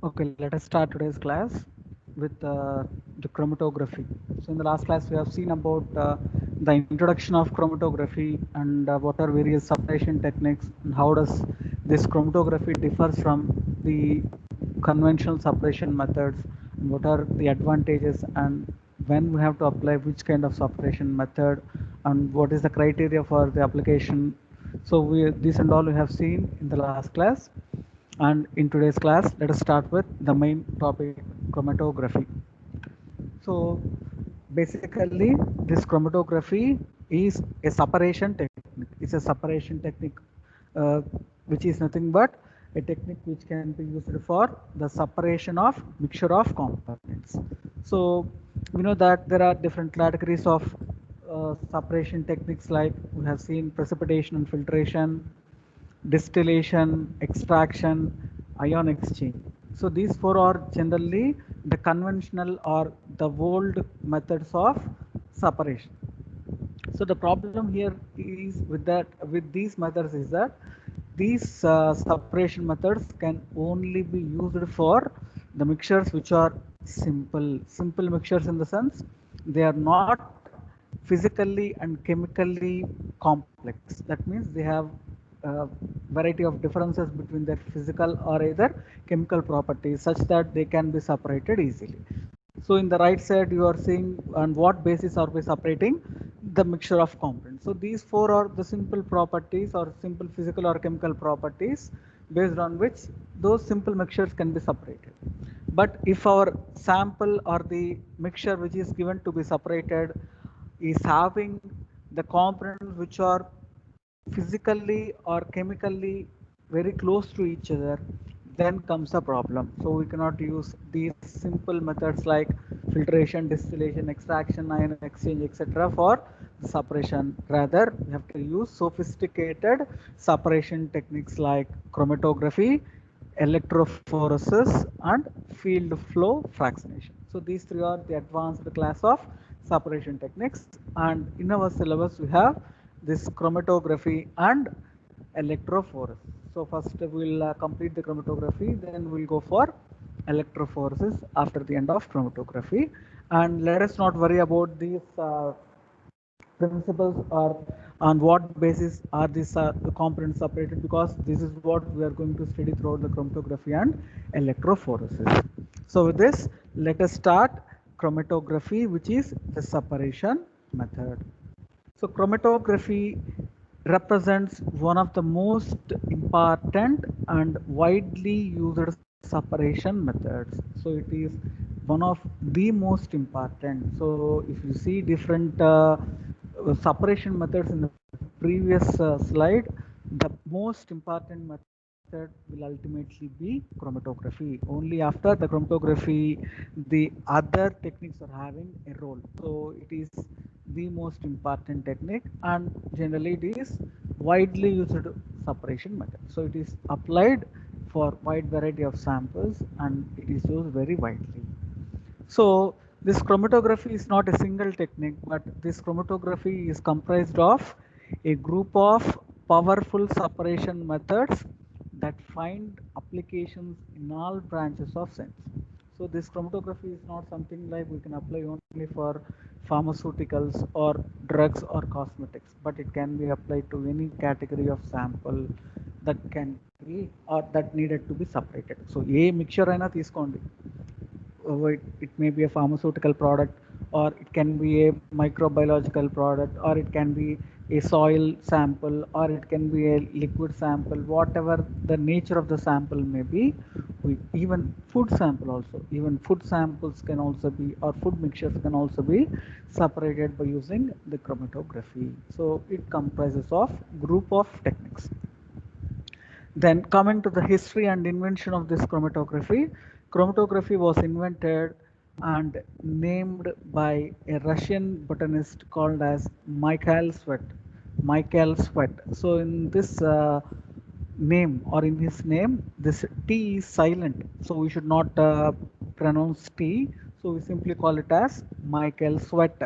Okay, let us start today's class with the chromatography. So in the last class, we have seen about the introduction of chromatography and what are various separation techniques and how does this chromatography differs from the conventional separation methods and what are the advantages and when we have to apply which kind of separation method and what is the criteria for the application. So this and all we have seen in the last class. And in today's class, let us start with the main topic, chromatography. So basically, this chromatography is a separation technique. It's a separation technique, uh, which is nothing but a technique which can be used for the separation of mixture of components. So we know that there are different categories of separation techniques, like we have seen precipitation and filtration, distillation, extraction, ion exchange. So these four are generally the conventional or the old methods of separation. So the problem here is with these methods is that these separation methods can only be used for the mixtures which are simple mixtures, in the sense they are not physically and chemically complex. That means they have a variety of differences between their physical or either chemical properties such that they can be separated easily. So in the right side you are seeing on what basis are we separating the mixture of components. So these four are the simple properties or simple physical or chemical properties based on which those simple mixtures can be separated. But if our sample or the mixture which is given to be separated is having the components which are physically or chemically very close to each other, then comes a problem. So we cannot use these simple methods like filtration, distillation, extraction, ion exchange, etc. for separation. Rather, we have to use sophisticated separation techniques like chromatography, electrophoresis, and field flow fractionation. So these three are the advanced class of separation techniques, and in our syllabus we have this chromatography and electrophoresis. So first we'll complete the chromatography, then we'll go for electrophoresis after the end of chromatography. And let us not worry about these principles or on what basis are these the components separated, because this is what we are going to study throughout the chromatography and electrophoresis. So with this, let us start chromatography, which is the separation method. So chromatography represents one of the most important and widely used separation methods. So it is one of the most important. So if you see different separation methods in the previous slide, the most important method will ultimately be chromatography. Only after the chromatography, the other techniques are having a role. So it is the most important technique, and generally it is widely used separation method. So it is applied for wide variety of samples and it is used very widely. So this chromatography is not a single technique, but this chromatography is comprised of a group of powerful separation methods that find applications in all branches of science. So this chromatography is not something like we can apply only for pharmaceuticals or drugs or cosmetics, but it can be applied to any category of sample that can be or that needed to be separated. So A mixture అయినా తీసుకోండి, it may be a pharmaceutical product, or it can be a microbiological product, or it can be a soil sample, or it can be a liquid sample, whatever the nature of the sample may be. Even food sample also, even food samples can also be, or food mixtures can also be separated by using the chromatography. So it comprises of group of techniques. Then coming to the history and invention of this chromatography, chromatography was invented and named by a Russian botanist called as Michael Sweat. Michael Sweat. So in this name, or in his name, this T is silent. So we should not pronounce T. So we simply call it as Michael Sweat.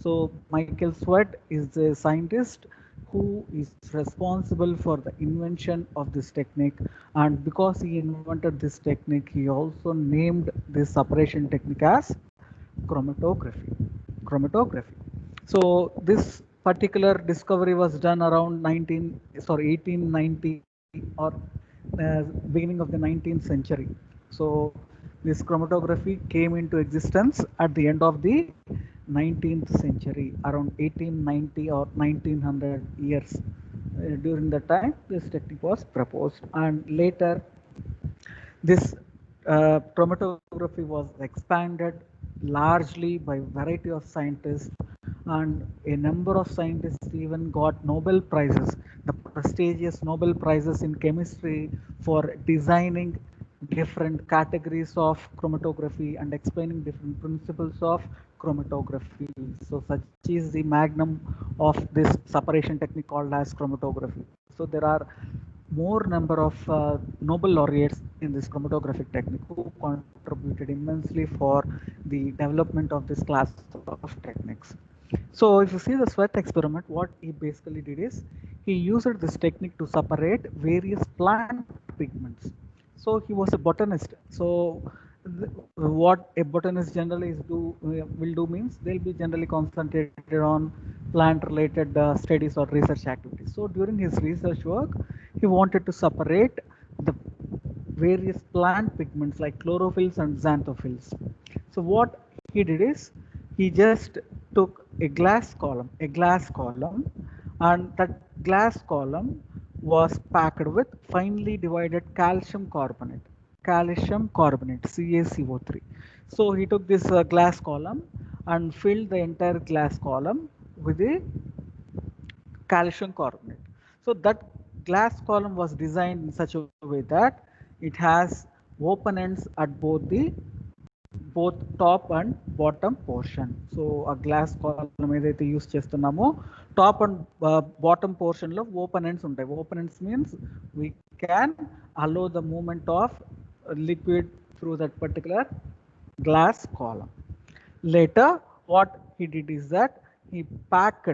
So Michael Sweat is the scientist who is responsible for the invention of this technique, And because he invented this technique, he also named this separation technique as chromatography. Chromatography. So this particular discovery was done around 1890 or beginning of the 19th century. So this chromatography came into existence at the end of the 19th century, around 1890 or 1900 years. During that time, this technique was proposed, and later this chromatography was expanded largely by variety of scientists, and a number of scientists even got Nobel prizes, the prestigious Nobel prizes in chemistry, for designing different categories of chromatography and explaining different principles of chromatography. So such is the magnum of this separation technique called as chromatography. So there are more number of Nobel laureates in this chromatographic technique who contributed immensely for the development of this class of techniques. So if you see the sweat experiment, what he basically did is he used this technique to separate various plant pigments. So he was a botanist. So what a botanist generally will do means they'll be generally concentrated on plant related studies or research activities. So during his research work, he wanted to separate the various plant pigments like chlorophylls and xanthophylls. So what he did is he just took a glass column, and that glass column was packed with finely divided calcium carbonate, CaCO3. So he took this glass column and filled the entire glass column with a calcium carbonate. So that glass column was designed in such a way that it has open ends at both top and bottom portion. So a glass column ఏదైతే use చేస్తున్నామో top and bottom portion లో open ends ఉంటాయి. Open ends means we can allow the movement of liquid through that particular glass column. Later, what he did is that he packed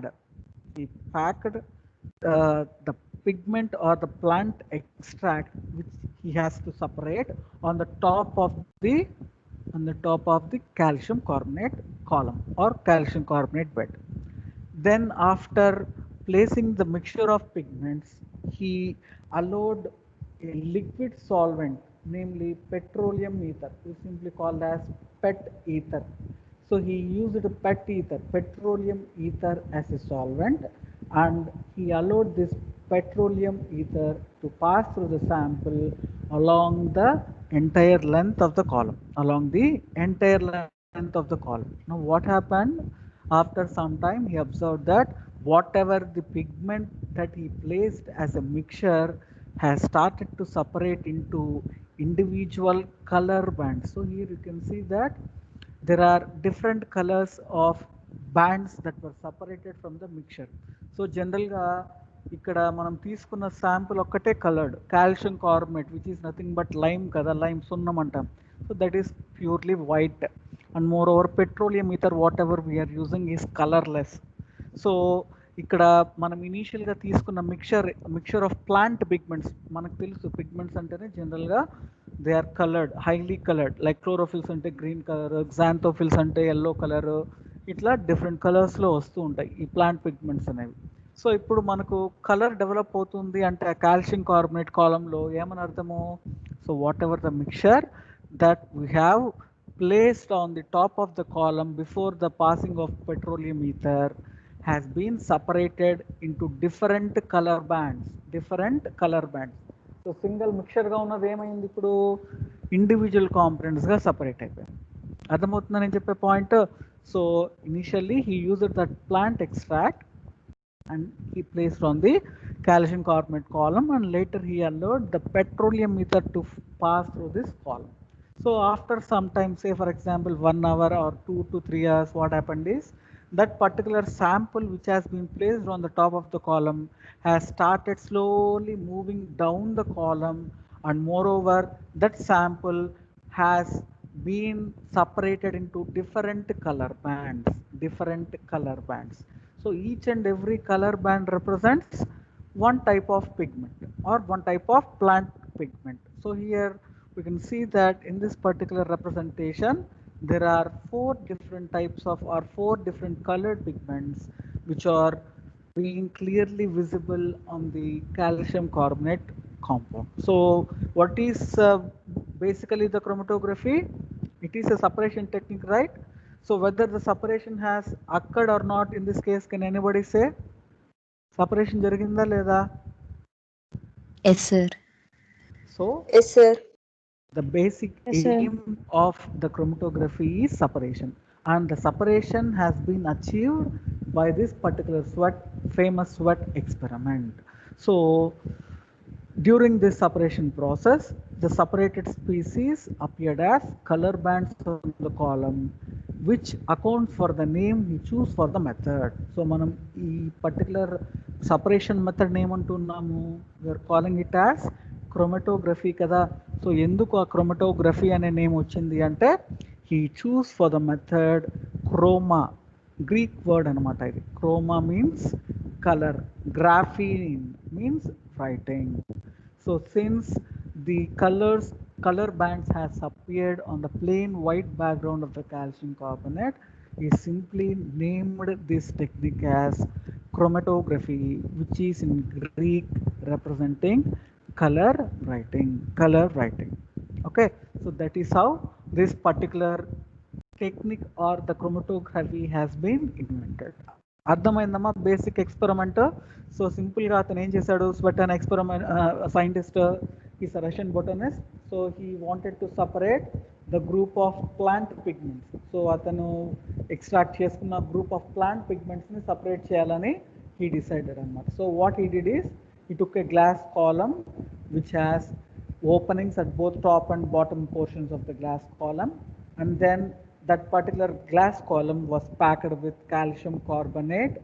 the pigment or the plant extract which he has to separate on the top of the calcium carbonate column or calcium carbonate bed. Then after placing the mixture of pigments, he allowed a liquid solvent, namely petroleum ether, is simply called as PET ether. So he used PET ether, petroleum ether, as a solvent, and he allowed this petroleum ether to pass through the sample along the entire length of the column, of the column. Now what happened? After some time, he observed that whatever the pigment that he placed as a mixture has started to separate into individual color bands. So here you can see that there are different colors of bands that were separated from the mixture. So generally, ఇక్కడ మనం తీసుకున్న sample ఒక్కటే coloured calcium carbonate which is nothing but lime కదా, lime సున్నం అంటాం. So that is purely white, and moreover petroleum ether whatever we're using is colourless. సో ఇక్కడ మనం ఇనీషియల్గా తీసుకున్న మిక్చర్ ఆఫ్ ప్లాంట్ పిగ్మెంట్స్, మనకు తెలుసు పిగ్మెంట్స్ అంటేనే జనరల్గా they are coloured, highly coloured, like chlorophylls అంటే గ్రీన్ కలర్, xanthophyls అంటే ఎల్లో కలర్, ఇట్లా డిఫరెంట్ కలర్స్లో వస్తూ ఉంటాయి ఈ ప్లాంట్ పిగ్మెంట్స్ అనేవి. సో ఇప్పుడు మనకు కలర్ డెవలప్ అవుతుంది అంటే ఆ కాల్షియం కార్బోనేట్ కాలంలో ఏమని అర్థము? So what ever the mixture that we have placed on the top of the column before the passing of petroleum ether has been separated into different color bands. So single మిక్చర్గా ఉన్నది ఏమైంది, ఇప్పుడు individual కాంపోనెంట్స్గా separate అయిపోయింది. అర్థమవుతుందని నేను చెప్పే point. So initially he used that plant extract and he placed on the calcium carbonate column, and later he allowed the petroleum ether to pass through this column. So after some time, say for example 1 hour or 2 to 3 hours, what happened is that particular sample which has been placed on the top of the column has started slowly moving down the column, and moreover that sample has been separated into different color bands. So each and every color band represents one type of pigment or one type of plant pigment. So here we can see that in this particular representation there are four different types of or four different colored pigments which are being clearly visible on the calcium carbonate compound. So what is basically the chromatography? It is a separation technique, right? So whether the separation has occurred or not in this case, can anybody say? Separation జరిగిందా లేదా? Yes, sir. So Yes, sir. the basic Yes, sir. aim of the chromatography is separation, and the separation has been achieved by this particular famous sweat experiment. So during this separation process, the separated species appeared as color bands on the column, which account for the name we choose for the method. So మనం ఈ particular separation method ఏమంటున్నాము, we are calling it as chromatography కదా. సో ఎందుకు ఆ chromatography అనే name వచ్చింది అంటే, he choose for the method chroma, Greek word అనమాట ఇది. Chroma means color, graphene means writing. So since the color bands has appeared on the plain white background of the calcium carbonate, he simply named this technique as chromatography, which is in Greek representing color writing. Okay, so that is how this particular technique or the chromatography has been invented. అర్థమైందమ్మా basic experiment. So సింపుల్గా అతను ఏం చేశాడు, Tswett అనే experiment scientist is Russian botanist. So he wanted to separate the group of plant pigments. So అతను extract చేసుకున్న group of plant పిగ్మెంట్స్ని separate చేయాలని హీ డిసైడెడ్ అనమాట. So what he did is he took a glass column which has openings at both top and bottom portions of the glass column, and then that particular glass column was packed with calcium carbonate,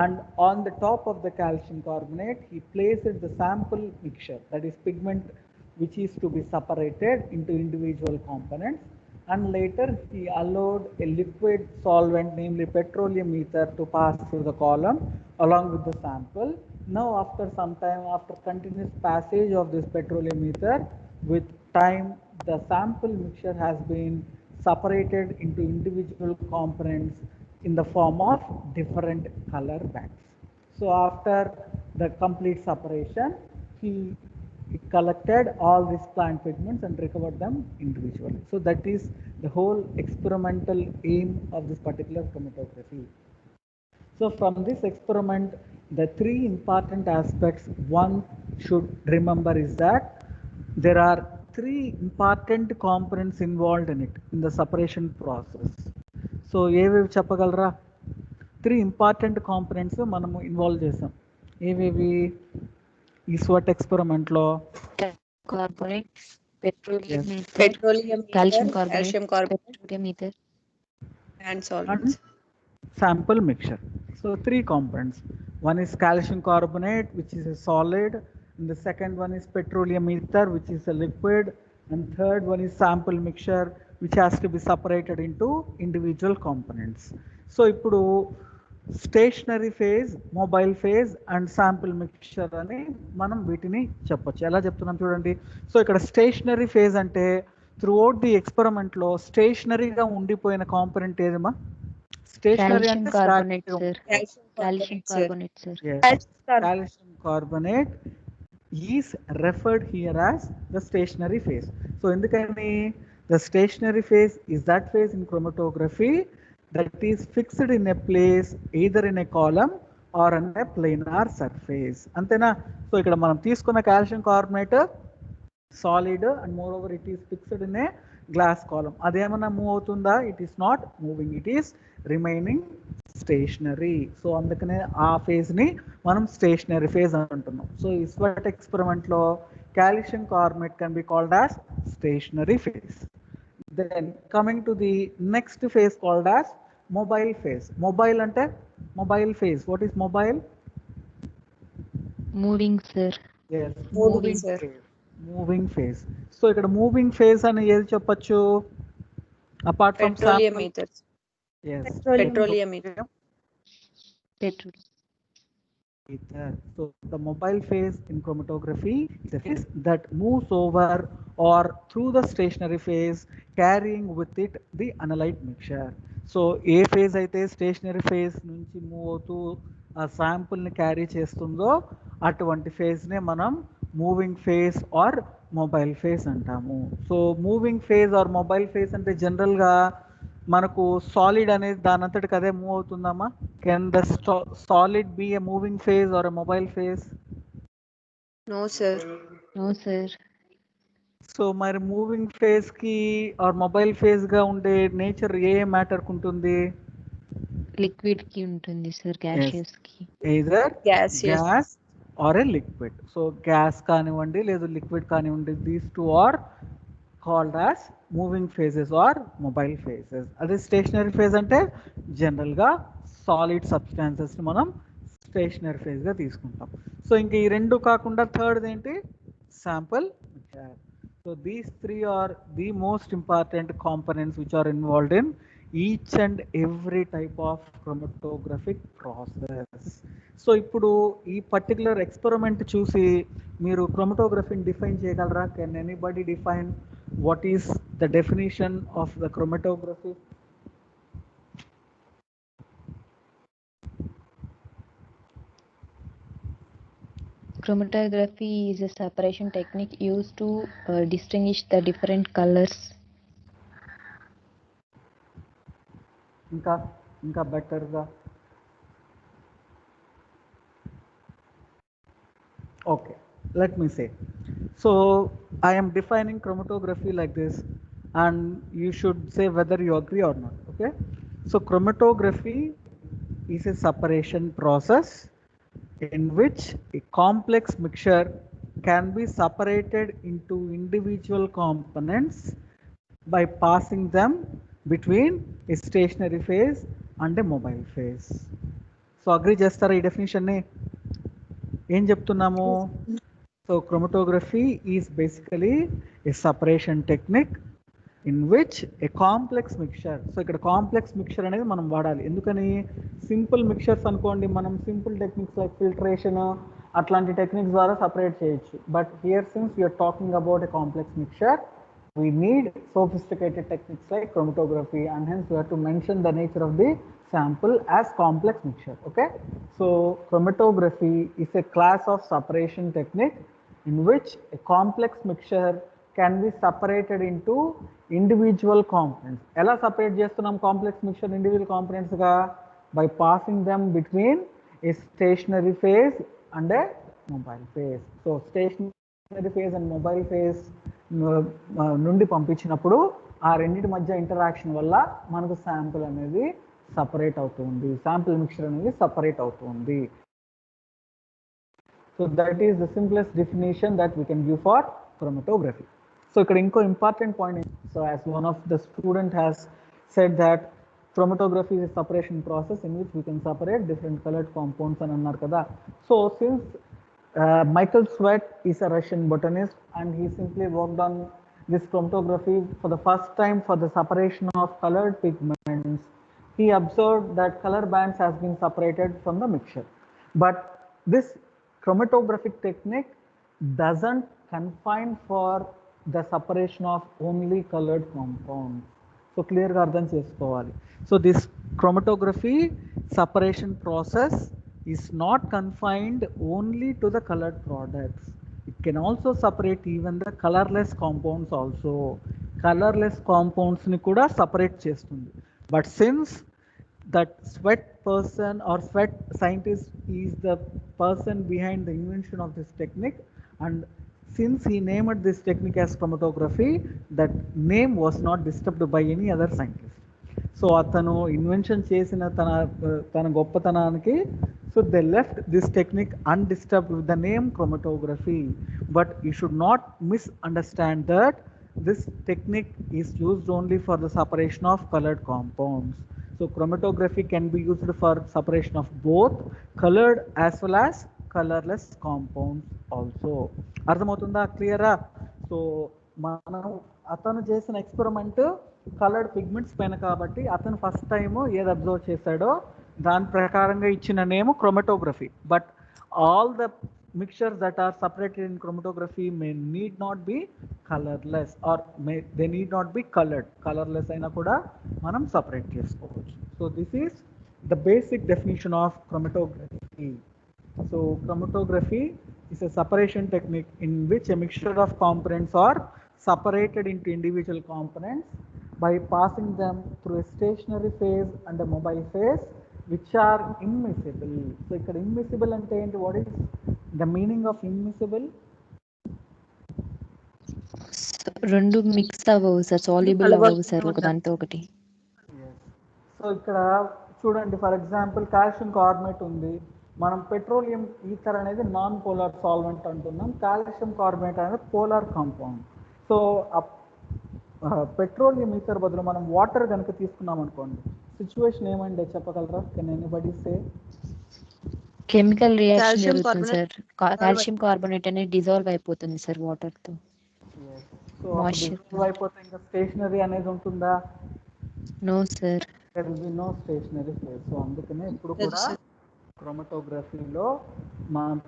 and on the top of the calcium carbonate he placed the sample mixture, that is pigment, which is to be separated into individual components, and later he allowed a liquid solvent, namely petroleum ether, to pass through the column along with the sample. Now after some time, after continuous passage of this petroleum ether, with time the sample mixture has been separated into individual components in the form of different color bands. So after the complete separation, he collected all these plant pigments and recovered them individually. So that is the whole experimental aim of this particular chromatography. So from this experiment, the three important aspects one should remember is that there are three important components involved in it, in the separation process. So ఏవేవి చెప్పగలరా? Three important components మనము involve చేసాం. ఏవేవి ఈ Tswett ఎక్స్పెరిమెంట్లో? Carbonate, petroleum ether, Petroleum ether, calcium carbonate, calcium carbonate, petroleum ether, and solvents. Sample mixture. So three components. One is calcium carbonate, which is a solid, and the second one is petroleum ether, which is a liquid, and third one is sample mixture, which has to be separated into individual components. So ఇప్పుడు stationary phase, mobile phase and sample mixture అని మనం వీటిని చెప్పొచ్చు. ఎలా చెప్తున్నాం చూడండి. So ఇక్కడ stationery phase అంటే త్రూఅవుట్ ది ఎక్స్పెరిమెంట్లో స్టేషనరీగా ఉండిపోయిన కాంపొనెంట్ ఏదమ్మా? స్టేషనరీ calcium అంటే carbonate, sir. Calcium Calcium carbonate, sir. carbonate, sir. calcium carbonate is referred here as the stationary phase. So ఎందుకని the stationary phase is that phase in chromatography that is fixed in a place either in a column or on a planar surface. అంతేనా? So ఇక్కడ మనం తీసుకున్న calcium carbonate solid and moreover it is fixed in a glass column. అదేమన్నా move అవుతుందా? It is not moving, it is remaining stationary. So అందుకనే ఆ ఫేజ్ని మనం స్టేషనరీ ఫేజ్ అంటున్నాం. సో ఈ స్వెట్ ఎక్స్పెరిమెంట్లో calcium carbonate can be called as stationary phase. Then coming to the next phase called as mobile phase. Mobile అంటే mobile phase. What is mobile? Moving, sir. Yes, Moving, sir. Moving phase. So ఇక్కడ moving phase అని ఏది చెప్పొచ్చు? Apart from Petroleum ether. yes, Petroleum ether. Petroleum. ether. So the mobile phase in chromatography is a phase that moves over or through the stationary phase, carrying with it the analyte mixture. So ఏ phase అయితే stationary phase నుంచి move అవుతూ ఆ శాంపుల్ని carry చేస్తుందో అటువంటి ఫేజ్నే మనం moving phase or mobile phase అంటాము. So moving phase or mobile phase అంటే జనరల్గా మనకు సాలిడ్ అనేది దాని అంతటికి అదే మూవ్ అవుతుందమ్మా. Can the solid be a moving phase or a mobile phase? No, sir. No, sir. So మరి మూవింగ్ ఫేజ్ కి ఆర్ మొబైల్ ఫేజ్ గా ఉండే నేచర్ ఏ మ్యాటర్ ఉంటుంది? లిక్విడ్ కి ఉంటుంది సార్, గ్యాషియస్ కి. Either Gaseous. Gas or a liquid. So gas కానివ్వండి లేదా లిక్విడ్ కానివ్వండి, these two are called as moving phases or mobile phases. అదే స్టేషనరీ ఫేజ్ అంటే జనరల్గా సాలిడ్ సబ్స్టాన్సెస్ మనం స్టేషనరీ ఫేజ్గా తీసుకుంటాం. సో ఇంకా ఈ రెండు కాకుండా థర్డ్ ఏంటి? Sample mixture. So these three are the most important components which are involved in each and every type of chromatographic process. So ఇప్పుడు ఈ పర్టికులర్ ఎక్స్పెరిమెంట్ చూసి మీరు క్రోమటోగ్రఫీని డిఫైన్ చేయగలరా? Can anybody define what is the definition of the chromatography? Chromatography is a separation technique used to distinguish the different colors. ఇంకా ఇంకా బెటర్గా. Okay, let me say. So I am defining chromatography like this, and you should say whether you agree or not. Okay, so chromatography is a separation process in which a complex mixture can be separated into individual components by passing them between a stationary phase and a mobile phase. So agree చేస్తారా ఈ డెఫినేషన్ని? ఏం చెప్తున్నాము? So chromatography is basically a separation technique in which a complex mixture. So ఇక్కడ complex mixture అనేది మనం వాడాలి. ఎందుకని? సింపుల్ మిక్చర్స్ అనుకోండి, మనం సింపుల్ టెక్నిక్స్ లైక్ ఫిల్టరేషన్ అట్లాంటి టెక్నిక్స్ ద్వారా సపరేట్ చేయొచ్చు. But here since you're talking about a complex mixture, we need sophisticated techniques like chromatography, and hence we have to mention the nature of the sample as complex mixture. Okay, so chromatography is a class of separation technique in which a complex mixture can be separated into individual components. ఎలా separate చేస్తున్నాం complex mixture individual components గా? by passing them between a stationary phase and a mobile phase. So stationary phase and mobile phase నుండి పంపించినప్పుడు ఆ రెండింటి మధ్య interaction వల్ల మనకు శాంపుల్ అనేది సపరేట్ అవుతుంది, శాంపుల్ మిక్చర్ అనేది సపరేట్ అవుతుంది. So that is the simplest definition that we can give for chromatography. So ఇక్కడ ఇంకో important point, so as one of the student has said that chromatography is a separation process in which we can separate different colored compounds అని అన్నారు కదా. So since Michael Sweat is a Russian botanist, and he simply worked on this chromatography for the first time for the separation of colored pigments. He observed that color bands has been separated from the mixture, but this chromatographic technique doesn't confine for the separation of only colored compounds. So clear గా అర్థం చేసుకోవాలి. So this chromatography separation process is not confined only to the colored products. It can also separate even the colorless compounds also. Colorless compounds ni kuda separate చేస్తుంది. But since that Sweat person or Sweat scientist is the person behind the invention of this technique, and since he named this technique as chromatography, that name was not disturbed by any other scientist. So అతను invention చేసిన తన గొప్పతనానికి, so they left this technique undisturbed with the name chromatography. But you should not misunderstand that this technique is used only for the separation of coloured compounds. So chromatography can be used for separation of both coloured as well as colourless compounds also. అర్థమవుతుందా? క్లియరా? So మనం అతను చేసిన experiment coloured pigments పైన కాబట్టి అతను first time ఏది observe చేశాడో దాని ప్రకారంగా ఇచ్చిన name chromatography. But All the mixtures that are separated in chromatography may need not be colorless, or they need not be colored. Colorless అయినా కూడా మనం separate చేసుకోవచ్చు. So this is the basic definition of chromatography. So chromatography is a separation technique in which a mixture of components are separated into individual components by passing them through a stationary phase and a mobile phase, which are immiscible. So ఇక్కడ immiscible అంటే ఏంటి? What is the meaning of immiscible? రెండు mix అవ్వవు sir, soluble అవ్వవు sir ఒకదాంతో ఒకటి. So ఇక్కడ చూడండి, for example calcium carbonate ఉంది, మనం పెట్రోలియం ఈథర్ అనేది నాన్ పోలార్ సాల్వెంట్ అంటున్నాం, కాల్షియం కార్బోనేట్ అనేది polar compound. So petroleum ether బదులు మనం వాటర్ కనుక తీసుకున్నాం అనుకోండి, సిచ్యువేషన్ ఏమంటే చెప్పగలరా? Can anybody say? Chemical reaction Calcium జరుగుతుంది carbonate. సార్, కాల్షియం కార్బోనేట్ అనేది డిజాల్వ్ అయిపోతుంది సార్ వాటర్ తో. సో డిజాల్వ్ అయిపోతే ఇంకా స్టేషనరీ అనేది ఉంటుందా? No sir. there will be no stationary phase. సో అందుకనే ఇప్పుడు కూడా క్రోమటోగ్రఫీలో మనం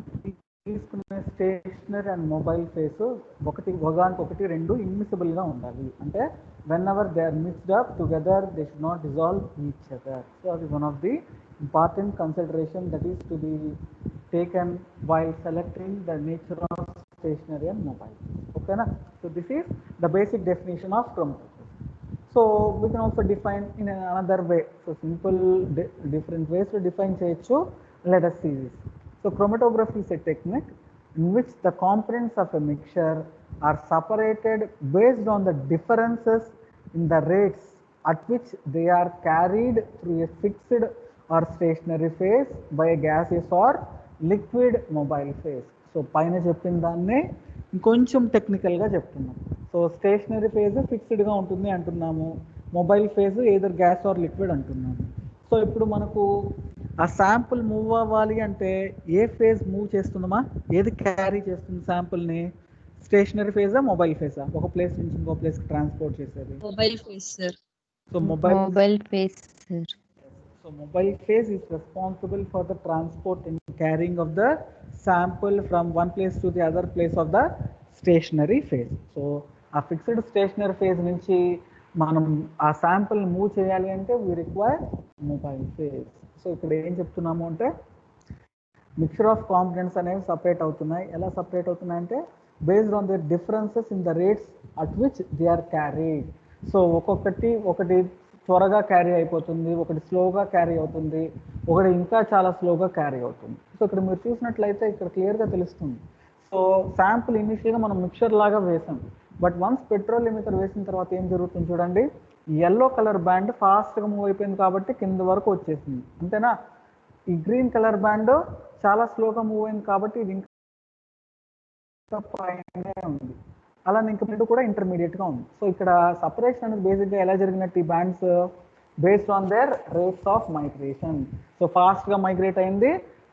తీసుకునే స్టేషనరీ అండ్ మొబైల్ ఫేస్ ఒకదానికొకటి రెండు ఇన్మిసిబుల్ గా ఉండాలి. అంటే whenever they are mixed up together they should not dissolve each other. So అది one of the important consideration that is to be taken while selecting the nature of stationary and mobile. Okay na? So this is the basic definition of chromatography. So we can also define in another way. So simple different ways to define cheyachu. Let us see this. So chromatography is a technique in which the components of a mixture are separated based on the differences in the rates at which they are carried through a fixed or stationary phase by a gaseous or liquid mobile phase. So పైన చెప్పిన దాన్నే ఇంకొంచెం టెక్నికల్గా చెప్తున్నాం. So stationary phase ఫిక్స్డ్గా ఉంటుంది అంటున్నాము, mobile phase either gas or liquid అంటున్నాము. సో ఇప్పుడు మనకు ఆ శాంపుల్ మూవ్ అవ్వాలి అంటే ఏ ఫేజ్ మూవ్ చేస్తుందమ్మా? ఏది క్యారీ చేస్తుంది శాంపుల్ని? Stationery ఫేజా mobile ఫేజా? ఒక ప్లేస్ నుంచి ఇంకో ప్లేస్కి ట్రాన్స్పోర్ట్ చేసేది Mobile phase, sir. So mobile face sir. So mobile phase is responsible for the transport and carrying of the sample from one place to the other place of the stationary phase. So a fixed stationary phase నుంచి మనం ఆ sample move చేయాలి అంటే we require mobile phase. So ఇక్కడ ఏం చెప్తున్నాము అంటే mixture of components అనేవి సపరేట్ అవుతున్నాయి. ఎలా సపరేట్ అవుతున్నాయి అంటే based on the differences in the rates at which they are carried. So ఒకటి త్వరగా క్యారీ అయిపోతుంది, ఒకటి స్లోగా క్యారీ అవుతుంది, ఒకటి ఇంకా చాలా స్లోగా క్యారీ అవుతుంది. సో ఇక్కడ మీరు చూసినట్లయితే ఇక్కడ క్లియర్గా తెలుస్తుంది. సో శాంపుల్ ఇనిషియల్గా మనం మిక్చర్ లాగా వేసాం, బట్ వన్స్ పెట్రోలియం ఇక్కడ వేసిన తర్వాత ఏం జరుగుతుంది చూడండి, ఎల్లో కలర్ బ్యాండ్ ఫాస్ట్గా మూవ్ అయిపోయింది కాబట్టి కింద వరకు వచ్చేసింది, అంతేనా? ఈ గ్రీన్ కలర్ బ్యాండ్ చాలా స్లోగా మూవ్ అయింది కాబట్టి ఇది ఇంకా పైనే ఉంది. అలానే ఇంకా రెండు కూడా ఇంటర్మీడియట్గా ఉంది. సో ఇక్కడ సపరేషన్ అనేది బేసిక్గా ఎలా జరిగినట్టు ఈ bands based on their rates of migration. So ఫాస్ట్గా మైగ్రేట్ అయింది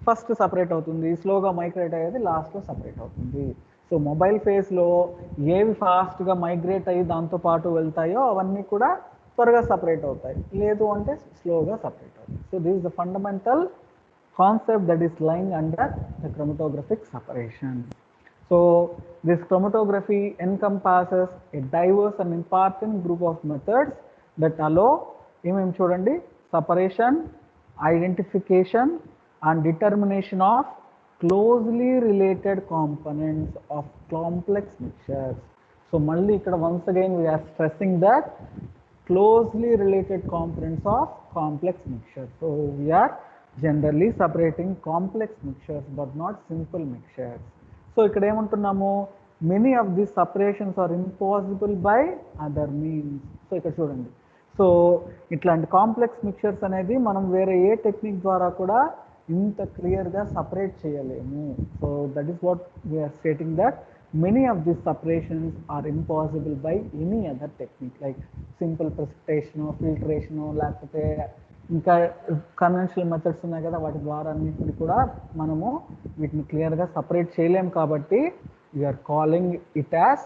ఫస్ట్ సపరేట్ అవుతుంది, స్లోగా మైగ్రేట్ అయ్యేది లాస్ట్లో సపరేట్ అవుతుంది. సో మొబైల్ ఫేజ్లో ఏవి ఫాస్ట్గా మైగ్రేట్ అయ్యి దాంతో పాటు వెళ్తాయో అవన్నీ కూడా త్వరగా సపరేట్ అవుతాయి, లేదు అంటే స్లోగా సపరేట్ అవుతాయి. So this is the fundamental concept that is lying under the chromatographic separation. So this chromatography encompasses a diverse and important group of methods that allow ఏమేమి చూడండి, separation, identification and determination of closely related components of complex mixtures. So మళ్ళీ ఇక్కడ once again we are stressing that closely related components of complex mixtures. So we are generally separating complex mixtures but not simple mixtures. So ఇక్కడ ఏమంటున్నాము, many of this separations are impossible by other means. So ఇక్కడ చూడండి, so ఇట్లాంటి complex mixtures అనేది మనం వేరే ఏ technique ద్వారా కూడా ఇంత క్లియర్గా సపరేట్ చేయలేము. So that is what we're stating that many of this separations are impossible by any other technique like simple precipitation, filtration, లేకపోతే ఇంకా కన్వెన్షనల్ మెథడ్స్ ఉన్నాయి కదా, వాటి ద్వారా అన్నింటినీ కూడా మనము వీటిని క్లియర్గా సపరేట్ చేయలేము. కాబట్టి we're calling it as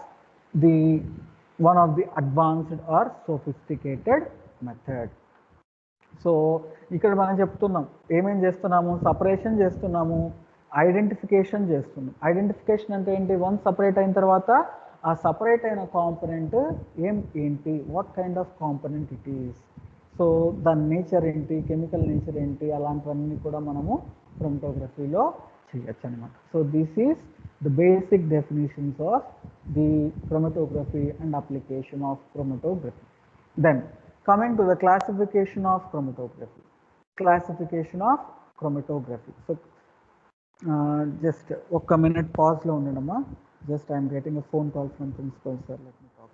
the one of the advanced or sophisticated method. So ఇక్కడ మనం చెప్తున్నాం ఏమేం చేస్తున్నాము, సపరేషన్ చేస్తున్నాము, ఐడెంటిఫికేషన్ చేస్తుంది. ఐడెంటిఫికేషన్ అంటే ఏంటి? వన్ సపరేట్ అయిన తర్వాత ఆ సపరేట్ అయిన కాంపొనెంట్ ఏంటి, what kind of component it is, so దాని నేచర్ ఏంటి, కెమికల్ నేచర్ ఏంటి, అలాంటివన్నీ కూడా మనము క్రోమటోగ్రఫీలో చేయొచ్చు అనమాట. So this is the basic definitions of the chromatography and application of chromatography. Then coming to the classification of chromatography. Classification of chromatography. So just ఒక్క మినిట్ పాజ్లో ఉండడమ్మా. Just I'm getting a phone call from principal sir. Let me talk.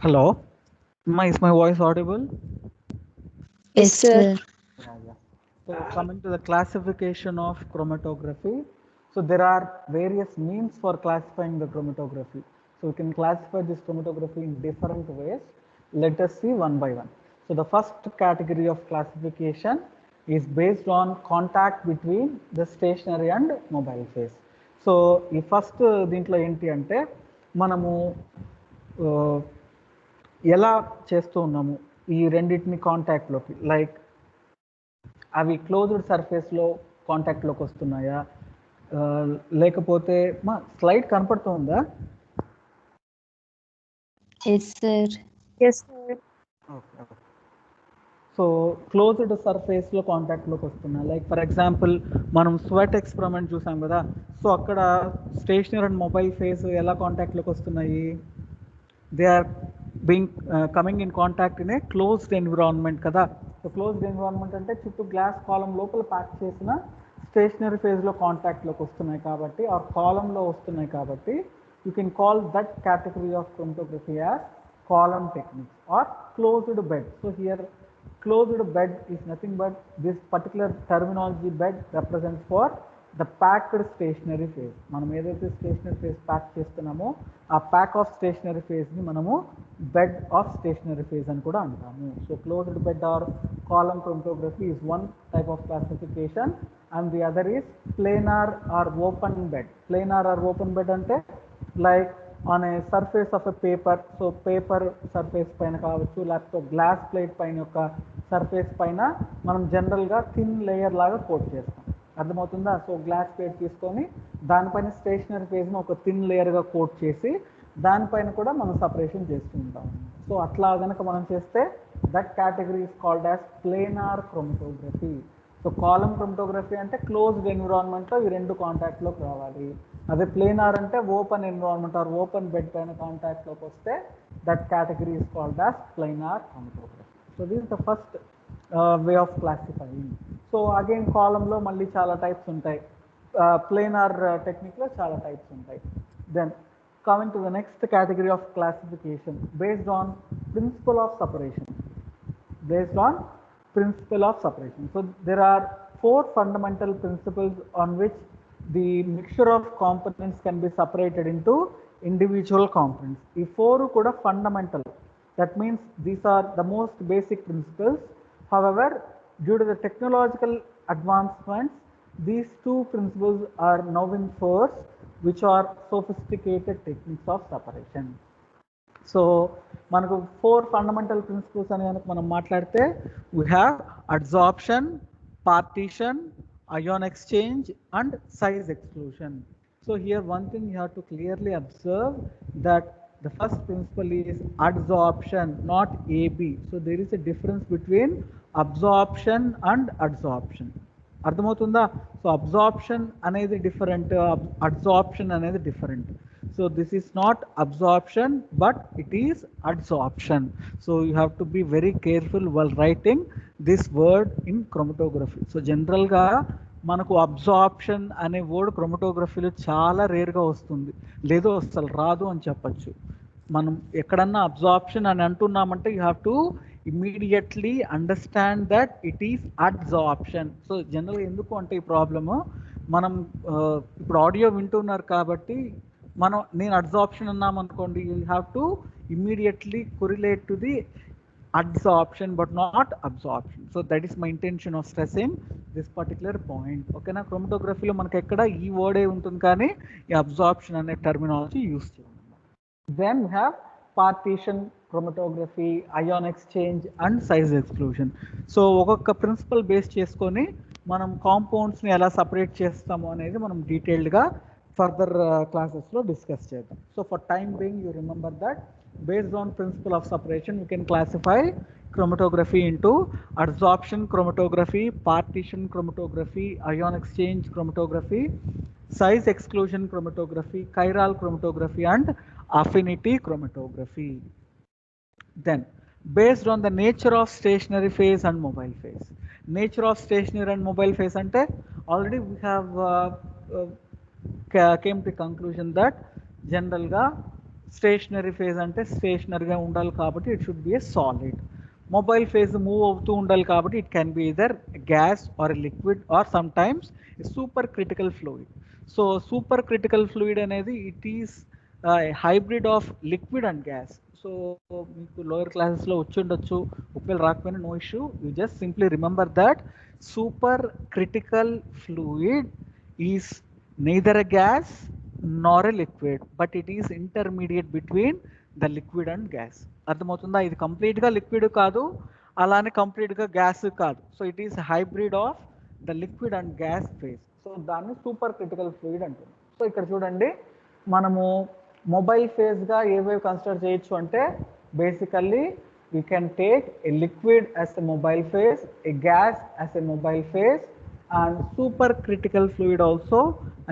Hello, is my voice audible? Yes, sir. Yeah. So coming to the classification of chromatography, so there are various means for classifying the chromatography. So we can classify this chromatography in different ways. Let us see one by one. So the first category of classification is based on contact between the stationary and mobile phase. So ఈ first దీంట్లో ఏంటి అంటే మనము ఎలా చేస్తూ ఉన్నాము ఈ రెండింటిని కాంటాక్ట్లోకి, లైక్ అవి క్లోజ్డ్ సర్ఫేస్లో కాంటాక్ట్లోకి వస్తున్నాయా, లేకపోతే మా స్లైడ్ కనపడుతుందా? Yes, sir. Yes, sir. Okay. So closed సర్ఫేస్లో కాంటాక్ట్లోకి వస్తున్నాయి. లైక్ ఫర్ ఎగ్జాంపుల్ మనం స్వెట్ ఎక్స్పెరిమెంట్ చూసాం కదా, సో అక్కడ స్టేషనరీ అండ్ మొబైల్ ఫేస్ ఎలా కాంటాక్ట్లోకి వస్తున్నాయి? They are being coming in contact in a closed environment కదా. సో క్లోజ్డ్ ఎన్విరాన్మెంట్ అంటే చుట్టూ గ్లాస్ కాలం లోపల ప్యాక్ చేసిన స్టేషనరీ ఫేజ్లో కాంటాక్ట్లోకి వస్తున్నాయి కాబట్టి, ఆ కాలంలో వస్తున్నాయి కాబట్టి you can call that category of chromatography as column techniques or closed bed. So here closed bed is nothing but this particular terminology bed represents for the packed stationary phase. మనం ఏదైతే stationary phase pack చేస్తున్నామో ఆ pack of stationery ఫేజ్ని మనము bed of stationary phase అని కూడా అంటాము. So closed bed or column chromatography is one type of classification and the other is planar or open bed. Planar or open bed అంటే like on a surface of a paper. So paper surface పైన కావచ్చు, లేకపోతే glass plate పైన యొక్క surface పైన మనం జనరల్గా thin layer లాగా కోట్ చేస్తాం. అర్థమవుతుందా? సో గ్లాస్ ప్లేట్ తీసుకొని దానిపైన స్టేషనరీ ఫేజ్ని ఒక థిన్ లేయర్గా కోట్ చేసి దానిపైన కూడా మనం సపరేషన్ చేస్తూ ఉంటాం. సో అట్లా కనుక మనం చేస్తే that category is called as planar chromatography. So column chromatography అంటే క్లోజ్డ్ ఎన్విరాన్మెంట్లో ఈ రెండు కాంటాక్ట్లోకి రావాలి. అదే ప్లేనార్ అంటే open environment or open bed పైన కాంటాక్ట్లోకి వస్తే that category is called as planar chromatography. So this is the first way of classifying. So again కాలంలో మళ్ళీ చాలా టైప్స్ ఉంటాయి. ప్లేనార్ టెక్నిక్లో చాలా టైప్స్ ఉంటాయి. Then coming to the next category of classification based on principle of separation. Based on principle of separation. So there are 4 fundamental principles on which the mixture of components can be separated into individual components. Ee 4 kuda fundamental. That means these are the most basic principles. However, due to the technological advancements, these 2 principles are now in force, which are sophisticated techniques of separation. So మనకు 4 fundamental principles అని కనుక మనం మాట్లాడితే we have adsorption, partition, ion exchange and size exclusion. So here one thing you have to clearly observe that the first principle is adsorption, not AB. So there is a difference between absorption and adsorption. అర్థమవుతుందా? So absorption అనేది different, adsorption అనేది different. So this is not absorption but it is adsorption. So you have to be very careful while writing this word in chromatography. So జనరల్గా మనకు absorption అనే word క్రోమటోగ్రఫీలో చాలా రేర్గా వస్తుంది, లేదో అసలు రాదు అని చెప్పచ్చు. మనం ఎక్కడన్నా అబ్జార్ప్షన్ అని అంటున్నామంటే you have to immediately understand that it is adsorption. So జనరల్గా ఎందుకు అంటే ఈ ప్రాబ్లము మనం ఇప్పుడు ఆడియో వింటున్నారు కాబట్టి నేను అడ్జార్ప్షన్ అన్నాం అనుకోండి, you have to immediately correlate to the adsorption but not absorption. So that is my intention of stressing this particular point. ఓకేనా? క్రోమటోగ్రఫీలో మనకి ఎక్కడ ఈ వర్డే ఉంటుంది కానీ ఈ అబ్జార్ప్షన్ అనే టర్మినాలజీ యూస్ చేయాలి. Then we have partition, chromatography, ion exchange and size exclusion. So ఒక్కొక్క ప్రిన్సిపల్ బేస్ చేసుకొని మనం కాంపౌండ్స్ని ఎలా సపరేట్ చేస్తాము అనేది మనం డీటెయిల్డ్గా ఫర్దర్ క్లాసెస్లో డిస్కస్ చేద్దాం. So for time being you remember that based on principle of separation you can classify chromatography into adsorption chromatography, partition chromatography, ion exchange chromatography, size exclusion chromatography, chiral chromatography and affinity chromatography. Then based on the nature of stationary phase and mobile phase. Nature of stationary and mobile phase ante already we have came to conclusion that general ga stationary phase ante stationary ga undali kabatti it should be a solid. Mobile phase move అవుతూ ఉండాలి కాబట్టి it can be either gas or a liquid or sometimes a supercritical fluid. So supercritical fluid అనేది it is a hybrid of liquid and gas. So మీకు lower క్లాసెస్లో వచ్చి ఉండొచ్చు, ఒకవేళ రాకపోయినా no issue. You just simply remember that super critical fluid is neither a gas nor a liquid but it is intermediate between the liquid and gas. అర్థమవుతుందా? ఇది కంప్లీట్గా liquid కాదు, అలానే కంప్లీట్గా గ్యాస్ కాదు. So it is hybrid of the liquid and gas phase. So దాన్ని super critical fluid అంటుంది. So ఇక్కడ చూడండి, మనము మొబైల్ ఫేజ్గా ఏవేవి కన్సిడర్ చేయొచ్చు అంటే basically you can take a liquid as a mobile phase, A gas as a mobile phase and super critical fluid also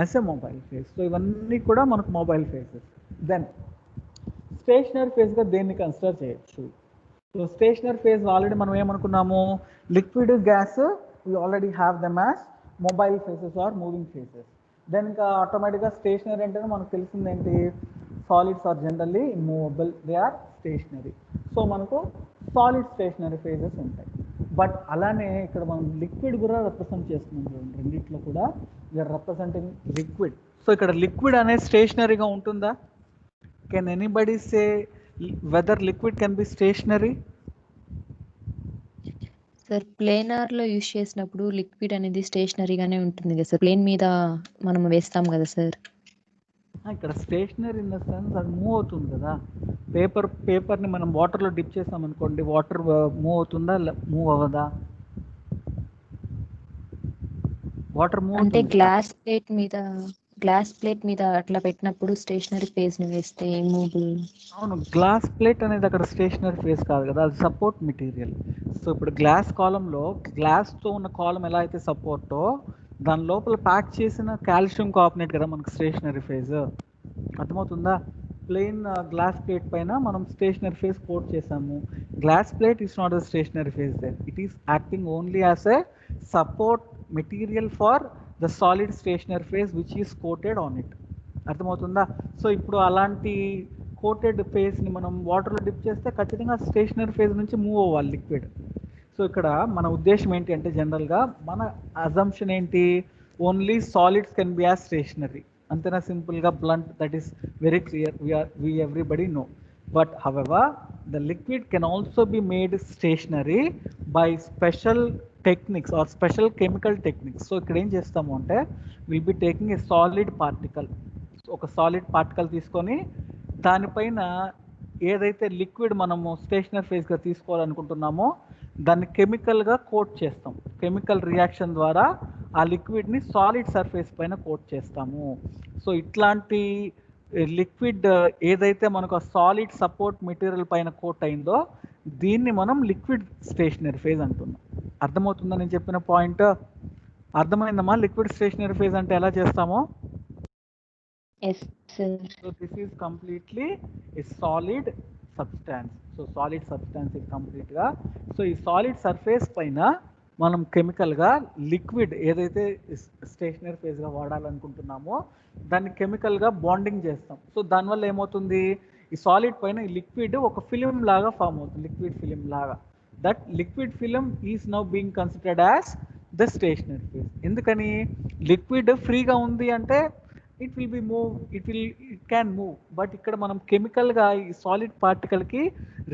as a mobile phase. So ఇవన్నీ కూడా మనకు మొబైల్ ఫేజెస్. దెన్ స్టేషనరీ ఫేజ్గా దేన్ని consider చేయొచ్చు? So stationary phase already మనం ఏమనుకున్నాము, liquid gas we already have them as mobile phases or moving phases. Then ఇంకా ఆటోమేటిక్గా stationary అంటే మనకు తెలిసింది ఏంటి, solids are generally immovable, they are stationary. So మనకు సాలిడ్ స్టేషనరీ ఫేజెస్ ఉంటాయి. బట్ అలానే ఇక్కడ మనం లిక్విడ్ కూడా రిప్రజెంట్ చేస్తున్నాం చూడండి, రెండిట్లో కూడా వీఆర్ రిప్రజెంటింగ్ లిక్విడ్. సో ఇక్కడ లిక్విడ్ అనేది స్టేషనరీగా ఉంటుందా? Can anybody say whether liquid can be stationary? Sir ప్లేనార్లో యూజ్ చేసినప్పుడు లిక్విడ్ అనేది స్టేషనరీగానే ఉంటుంది కదా సార్, ప్లేన్ మీద మనం వేస్తాం కదా సార్. ఇక్కడ స్టేషనరీ ఇన్ ద సెన్స్ అది మూవ్ అవుతుంది కదా. పేపర్ని మనం వాటర్లో డిప్ చేసాం అనుకోండి, వాటర్ మూవ్ అవుతుందా, మూవ్ అవ్వదా? వాటర్ మూవ్ అంటే అవుతుంది. గ్లాస్ ప్లేట్ మీద అట్లా పెట్టినప్పుడు స్టేషనరీ ఫేజ్ ని వేస్తే మూవ్. అవును, గ్లాస్ ప్లేట్ అనేది అక్కడ స్టేషనరీ ఫేజ్ కాదు కదా, అది సపోర్ట్ మెటీరియల్. సో ఇప్పుడు గ్లాస్ కాలంలో గ్లాస్తో ఉన్న కాలం ఎలా అయితే సపోర్టో, దాని లోపల ప్యాక్ చేసిన కాల్షియం కార్బోనేట్ కదా మనకు స్టేషనరీ ఫేజ్. అర్థమవుతుందా? ప్లెయిన్ గ్లాస్ ప్లేట్ పైన మనం స్టేషనరీ ఫేజ్ కోట్ చేసాము. Glass plate is not the stationary phase there, it is acting only as a support material for the solid stationary phase which is coated on it. అర్థమవుతుందా? So ఇప్పుడు అలాంటి coated ఫేజ్ని మనం వాటర్లో dip చేస్తే ఖచ్చితంగా stationary phase నుంచి move అవ్వాలి లిక్విడ్. సో ఇక్కడ మన ఉద్దేశం ఏంటి అంటే, జనరల్గా మన అజంప్షన్ ఏంటి, only solids can be as stationary. అంతేనా? సింపుల్గా blunt, that is very clear, we everybody know. But however, the liquid can also be made stationary by special techniques or special chemical techniques. So ఇక్కడ ఏం చేస్తాము అంటే, we'll be taking a solid particle. ఒక solid particle తీసుకొని దానిపైన ఏదైతే liquid మనము stationery ఫేజ్గా తీసుకోవాలనుకుంటున్నామో దాన్ని కెమికల్గా కోట్ చేస్తాం. కెమికల్ రియాక్షన్ ద్వారా ఆ లిక్విడ్ని సాలిడ్ సర్ఫేస్ పైన కోట్ చేస్తాము. సో ఇట్లాంటి లిక్విడ్ ఏదైతే మనకు సాలిడ్ సపోర్ట్ మెటీరియల్ పైన కోట్ అయిందో దీన్ని మనం లిక్విడ్ స్టేషనరీ ఫేజ్ అంటున్నాం. అర్థమవుతుందా నేను చెప్పిన పాయింట్? అర్థమైందమ్మా లిక్విడ్ స్టేషనరీ ఫేజ్ అంటే ఎలా చేస్తామో? Yes, sir. So this is completely a solid substance. So solid substance is complete గా. సో ఈ సాలిడ్ సర్ఫేస్ పైన మనం కెమికల్గా లిక్విడ్ ఏదైతే స్టేషనరీ ఫేజ్గా వాడాలనుకుంటున్నామో దాన్ని కెమికల్గా బాండింగ్ చేస్తాం. సో దానివల్ల ఏమవుతుంది, ఈ సాలిడ్ పైన ఈ లిక్విడ్ ఒక ఫిలిం లాగా ఫామ్ అవుతుంది, లిక్విడ్ ఫిలిం లాగా. That liquid film is now being considered as the stationary phase. ఎందుకని? లిక్విడ్ ఫ్రీగా ఉంది అంటే it will be move, it can move. But ఇక్కడ మనం కెమికల్గా ఈ సాలిడ్ పార్టికల్కి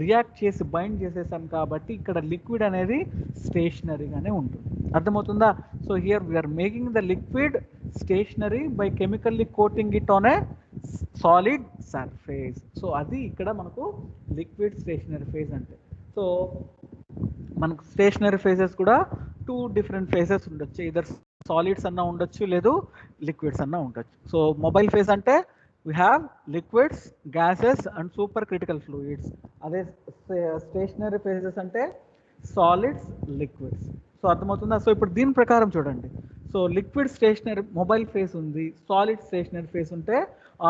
రియాక్ట్ చేసి బైండ్ చేసేసాం కాబట్టి ఇక్కడ లిక్విడ్ అనేది స్టేషనరీగానే ఉంటుంది. అర్థమవుతుందా? So here we are making the liquid stationary by chemically coating it on a solid surface. So అది ఇక్కడ మనకు లిక్విడ్ స్టేషనరీ ఫేజ్ అంటే. సో మనకు స్టేషనరీ ఫేజెస్ కూడా 2 డిఫరెంట్ ఫేజెస్ ఉండొచ్చు, ఇదర్ సాలిడ్స్ అన్నా ఉండొచ్చు, లేదు లిక్విడ్స్ అన్నా ఉండొచ్చు. సో మొబైల్ ఫేజ్ అంటే we have liquids, gases and supercritical fluids. అదే స్టేషనరీ ఫేజెస్ అంటే సాలిడ్స్, లిక్విడ్స్. సో అర్థమవుతుందా? సో ఇప్పుడు దీని ప్రకారం చూడండి, so liquid stationary mobile phase ఉంది, సాలిడ్ స్టేషనరీ ఫేజ్ ఉంటే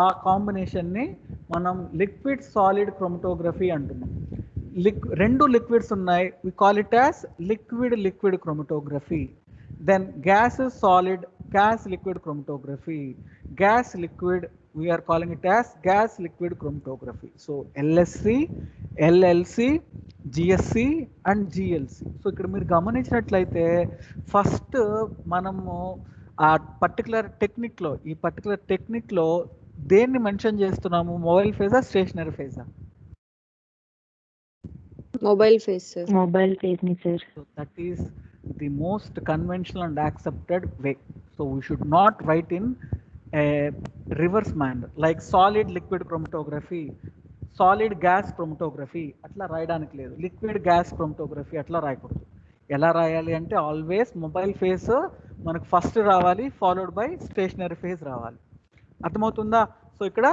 ఆ కాంబినేషన్ని మనం లిక్విడ్ సాలిడ్ క్రోమటోగ్రఫీ అంటున్నాం. రెండు లిక్విడ్స్ ఉన్నాయి, we call it as liquid chromatography. Then gas is solid, gas liquid chromatography. Gas liquid, we are calling it as gas liquid chromatography. So LSC, LLC, GSC and GLC. So ఇక్కడ మీరు గమనించినట్లయితే first మనము ఆ particular టెక్నిక్లో, ఈ particular టెక్నిక్లో దేన్ని mention చేస్తున్నాము? Mobile ఫేజా, stationary ఫేజా? Mobile phase, sir. Mobile phase ni sir. So that is the most conventional and accepted way. So we should not write in a reverse manner like solid liquid chromatography, solid gas chromatography అట్లా రాయడానికి లేదు, liquid gas chromatography అట్లా రాయకూడదు. ఎలా రాయాలి అంటే always mobile phase మనకు first రావాలి, ఫాలోడ్ బై స్టేషనరీ ఫేజ్ రావాలి. అర్థమవుతుందా? సో ఇక్కడ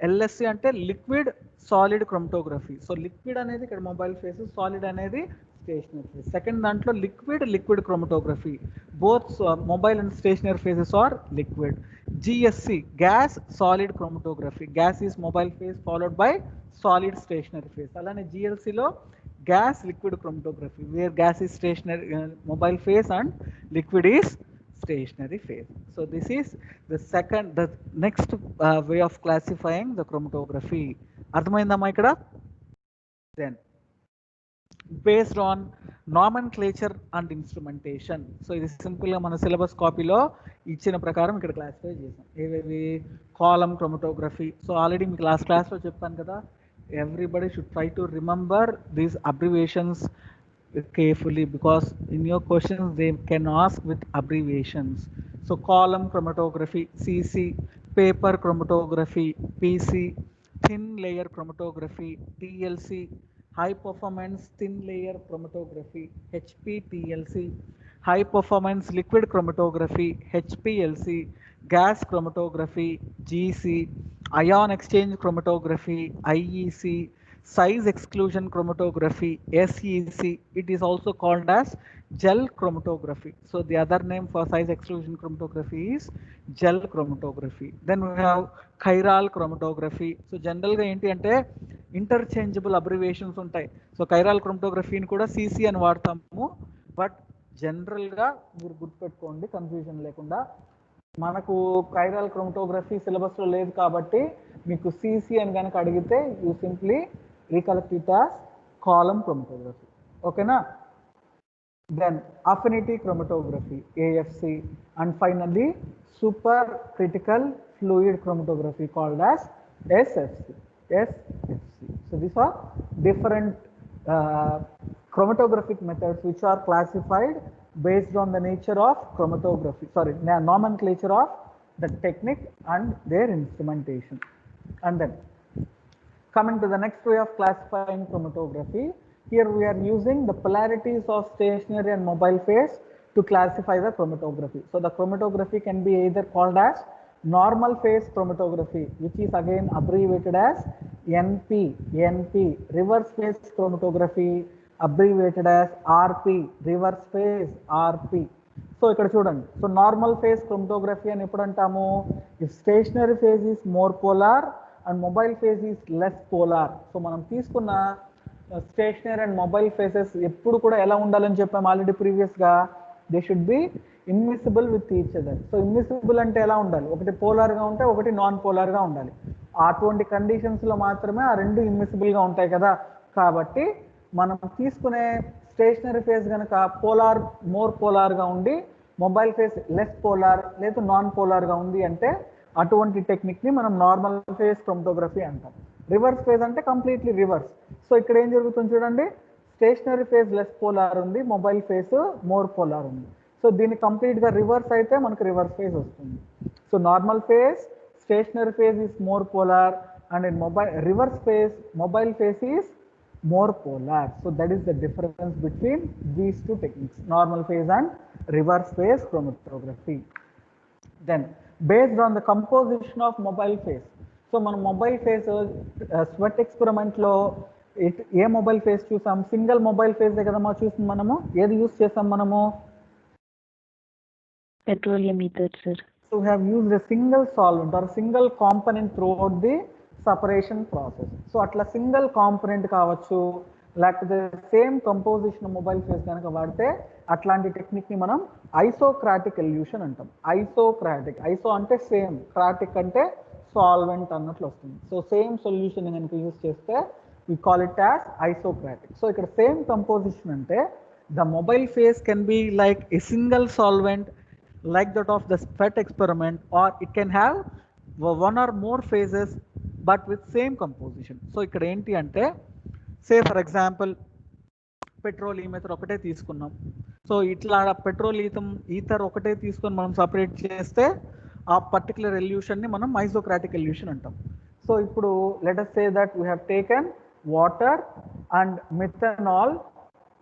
ఎల్ఎస్సి అంటే liquid solid chromatography. So liquid అనేది ఇక్కడ మొబైల్ ఫేజ్, సాలిడ్ అనేది స్టేషనరీ ఫేజ్. సెకండ్ దాంట్లో liquid chromatography, both mobile and stationary phases are liquid. GSC gas solid chromatography, gas is mobile phase followed by solid stationary phase. అలానే జిఎల్సిలో gas liquid chromatography, where gas is stationary mobile phase and liquid is stationary phase. So this is the next way of classifying the chromatography. అర్థమైందమ్మా ఇక్కడ? Then based on నామన్క్లేచర్ and instrumentation. So ఇది సింపుల్గా మన syllabus కాపీలో ఇచ్చిన ప్రకారం ఇక్కడ classify చేసాం. ఏవేవి? Column chromatography. సో ఆల్రెడీ మీకు లాస్ట్ క్లాస్లో చెప్పాను కదా, everybody should try to remember these abbreviations carefully because in your questions they can ask with abbreviations. So column chromatography, CC, paper chromatography, PC, thin layer chromatography, TLC, high performance thin layer chromatography, HPTLC, high performance liquid chromatography, HPLC, gas chromatography, GC, ion exchange chromatography, IEC, size exclusion chromatography, SEC. It is also called as gel chromatography. So the other name for size exclusion chromatography is gel chromatography. Then we have chiral chromatography. So general ga enti ante interchangeable abbreviations ఉంటాయి. So chiral chromatography ని కూడా CC అని వాడతాము, but general గా మీరు గుర్తుపెట్టుకోండి confusion లేకుండా. మనకు chiral chromatography సిలబస్ లో లేదు కాబట్టి మీకు CC అని కనుక అడిగితే you simply recollect it as column chromatography. Okay na? Then affinity chromatography, AFC, and finally supercritical fluid chromatography called as SFC. So these are different chromatographic methods which are classified based on the nature of chromatography, nomenclature of the technique and their instrumentation. And then coming to the next way of classifying chromatography, here we are using the polarities of stationary and mobile phase to classify the chromatography. So the chromatography can be either called as normal phase chromatography, which is again abbreviated as NP, reverse phase chromatography, abbreviated as RP, reverse phase RP. So ఇక్కడ చూడండి, so normal phase chromatography అని ఎప్పుడు అంటాము? If stationary phase is more polar and mobile phase is less polar. So మనం తీసుకున్న stationery and mobile phases ఎప్పుడు కూడా ఎలా ఉండాలని చెప్పాము ఆల్రెడీ ప్రీవియస్గా? They should be immiscible with each other. So immiscible అంటే ఎలా ఉండాలి? ఒకటి పోలార్గా ఉంటే ఒకటి నాన్ పోలార్గా ఉండాలి. అటువంటి కండిషన్స్లో మాత్రమే ఆ రెండు ఇన్మిసిబుల్గా ఉంటాయి కదా. కాబట్టి మనం తీసుకునే స్టేషనరీ ఫేజ్ కనుక పోలార్ మోర్ పోలార్గా ఉండి మొబైల్ ఫేజ్ లెస్ పోలార్ లేదా నాన్ పోలార్గా ఉంది అంటే అటువంటి టెక్నిక్ని మనం నార్మల్ ఫేజ్ క్రోమటోగ్రఫీ అంటాం. రివర్స్ ఫేజ్ అంటే కంప్లీట్లీ రివర్స్. సో ఇక్కడ ఏం జరుగుతుంది చూడండి, స్టేషనరీ ఫేజ్ లెస్ పోలార్ ఉంది, మొబైల్ ఫేజ్ మోర్ పోలార్ ఉంది. సో దీన్ని కంప్లీట్గా రివర్స్ అయితే మనకు రివర్స్ ఫేజ్ వస్తుంది. So normal phase stationary phase is more polar and in reverse phase mobile phase is more polar. So that is the difference between these two techniques, normal phase and reverse phase chromatography. Then based on the composition of mobile phase, so మన mobile phase sweat experiment లో ఏ mobile phase చూసాం? Single mobile phase కదమ్మా చూసింది మనము. ఏది use చేసాం మనము? Petroleum ether sir. So we have used a single solvent or single component throughout the separation process. So అట్లా సింగిల్ కాంపోనెంట్ కావచ్చు, లేకపోతే సేమ్ కంపోజిషన్ మొబైల్ ఫేజ్ కనుక వాడితే అట్లాంటి టెక్నిక్ని మనం ఐసోక్రాటిక్ ఎల్యూషన్ అంటాం. ఐసో అంటే సేమ్, క్రాటిక్ అంటే సాల్వెంట్ అన్నట్లు వస్తుంది. సో సేమ్ సొల్యూషన్ కనుక యూజ్ చేస్తే we call it as isocratic. So ఇక్కడ సేమ్ కంపోజిషన్ అంటే the mobile phase can be like a single solvent like that of the SPET experiment, or it can have one or more phases but with same composition. So ఇక్కడ ఏంటి అంటే, say for example petrol ether ఒకటే తీసుకున్నాం. So ఇట్లా petrol ether ఒకటే తీసుకొని మనం separate చేస్తే ఆ పర్టికులర్ ఎల్యూషన్ని మనం ఐసోక్రాటిక్ ఎల్యూషన్ అంటాం. సో ఇప్పుడు let us say that we have taken water and methanol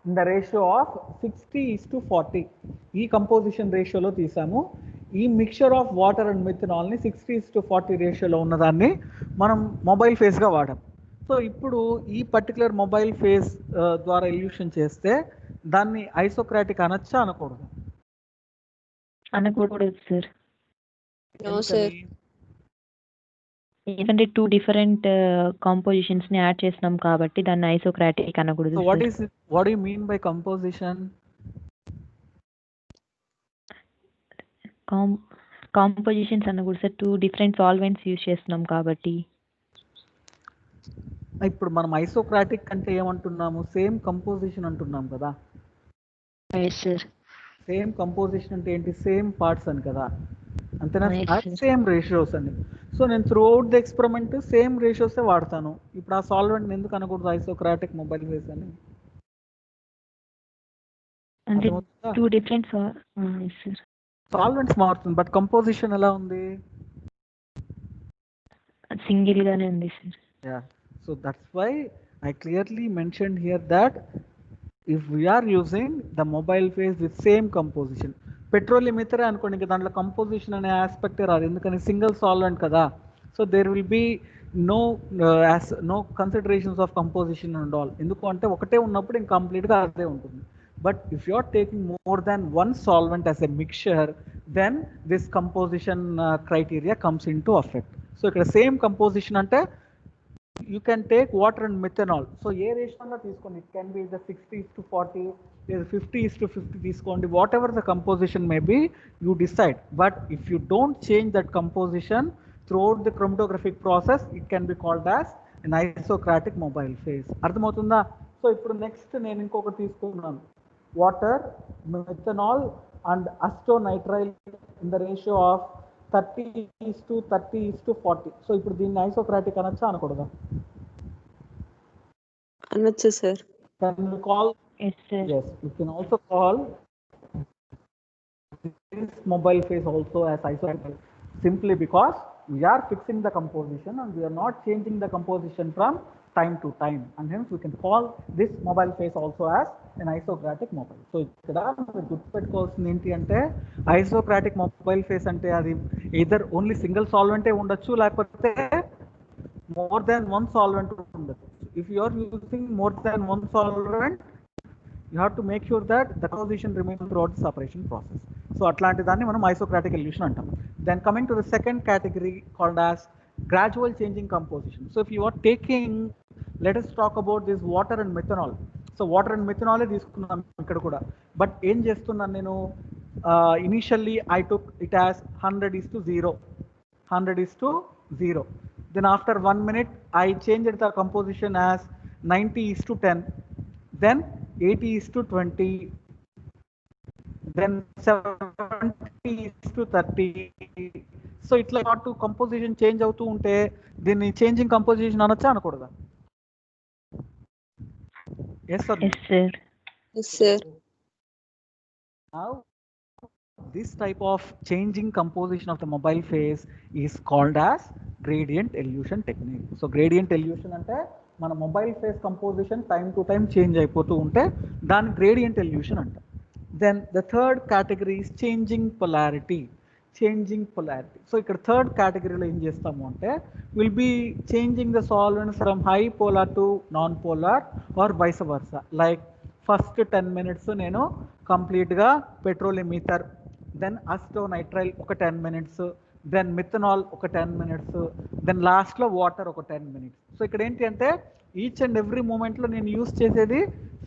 in the ratio of 60:40. ఈ కంపోజిషన్ రేషియోలో తీసాము. ఈ మిక్చర్ ఆఫ్ వాటర్ అండ్ మిథనాల్ని 60:40 రేషియోలో ఉన్నదాన్ని మనం మొబైల్ ఫేజ్గా వాడాం. సో ఇప్పుడు ఈ పర్టికులర్ మొబైల్ ఫేజ్ ద్వారా ఎల్యూషన్ చేస్తే దాన్ని ఐసోక్రాటిక్ అనొచ్చా అనకూడదు? అనకూడదు సార్. ఎందుకని? ఎందుకంటే 2 డిఫరెంట్ కాంపోజిషన్స్ ని యాడ్ చేస్తున్నాం కాబట్టి దాన్ని ఐసోక్రాటిక్ అనకూడదు. So what do you mean by composition? Compositions అనకూడదు సార్, 2 డిఫరెంట్ సాల్వెంట్స్ యూజ్ చేస్తున్నాం కాబట్టి. ఇప్పుడు మనం ఐసోక్రాటిక్ అంటే ఏమంటున్నాము? సేమ్ కంపోజిషన్ అంటున్నాం కదా. Yes sir. సేమ్ కంపోజిషన్ అంటే ఏంటి, సేమ్ పార్ట్స్ అని కదా, అంతేనా, Yes, sir. సేమ్ రేషియోస్ అని. సో నేను throughout the experiment same రేషియోసే వాడతాను. ఇప్పుడు ఆ సాల్వెంట్ ఎందుకు అనకూడదు ఐసోక్రాటిక్ మొబైల్ ఫేస్ అని? అంటే 2 different sir. Yes sir. Solvents మారుతుంది బట్ కంపోజిషన్ ఎలా ఉంది? సింగిల్ గానే ఉంది sir. Yeah, so that's why I clearly mentioned here that if we are using the mobile phase with same composition, petroleum ether అనుకోండి, ఇంకా దాంట్లో కంపోజిషన్ అనే aspect రాదు, ఎందుకని సింగిల్ సాల్వెంట్ కదా. So there will be no considerations of composition and all. ఎందుకు అంటే ఒకటే ఉన్నప్పుడు ఇంకా కంప్లీట్గా అదే ఉంటుంది. But if you are taking more than one solvent as a mixture, then this composition criteria comes into effect. So ఇక్కడ same composition అంటే you can take water and methanol. So ఏ రేషియోలో తీసుకోండి, it can be the 60:40, 50:50 తీసుకోండి, whatever the composition may be, you decide. But if you don't change that composition throughout the chromatographic process, it can be called as an isocratic mobile phase. అర్థమవుతుందా? So ఇప్పుడు next నేను ఇంకొకటి తీసుకున్నాను, water, methanol and acetonitrile in the ratio of 30:30:40. So ఇప్పుడు దీన్ని isocratic అనొచ్చా అనకూడదా? అనొచ్చు sir. Can we call? Yes, sir. Yes, you can also call this mobile phase also as isocratic, simply because we are fixing the composition and we are not changing the composition from time to time, and hence we can call this mobile phase also as an isocratic mobile. So ఇక్కడ మీరు గుర్తుపెట్టుకోవాల్సింది ఏంటి అంటే, ఐసోక్రాటిక్ mobile face అంటే అది either only single సాల్వెంటే ఉండొచ్చు, లేకపోతే మోర్ దాన్ వన్ సాల్వెంట్ ఉండొచ్చు. If you are using more than one solvent, you have to make sure that the composition remains throughout the separation process. So అట్లాంటి దాన్ని మనం ఐసోక్రాటిక్ elution అంటాం. Then coming to the second category called as gradual changing composition. So if you are taking, let us talk about this water and methanol. So water and methanol తీసుకున్నాం ఇక్కడ కూడా, but ఏం చేస్తున్నాను నేను, initially I took it as 100:0, 100:0. Then after 1 minute I changed the composition as 90:10, then 80:20, then 70:30. So ఇట్లా పాటు composition change అవుతూ ఉంటే దీన్ని చేంజింగ్ కంపోజిషన్ అనొచ్చా అనకూడదా? Yes sir. Yes, sir. Yes, sir. Now this type of changing composition of the mobile phase is called as gradient elution technique. So gradient elution అంటే మన mobile phase composition time to time change అయిపోతూ ఉంటే దాని gradient elution అంట. Then the third category is changing polarity. So ఇక్కడ third కేటగిరీలో ఏం చేస్తాము అంటే, will be changing the solvents from high polar to non polar or vice versa. Like first 10 minutes నేను కంప్లీట్గా పెట్రోలియం ఈథర్, దెన్ అసిటోనైట్రైల్ ఒక 10 minutes, then methanol ఒక 10 minutes, then లాస్ట్లో వాటర్ ఒక 10 minutes. సో ఇక్కడ ఏంటి అంటే ఈచ్ అండ్ ఎవ్రీ మూమెంట్లో నేను యూస్ చేసేది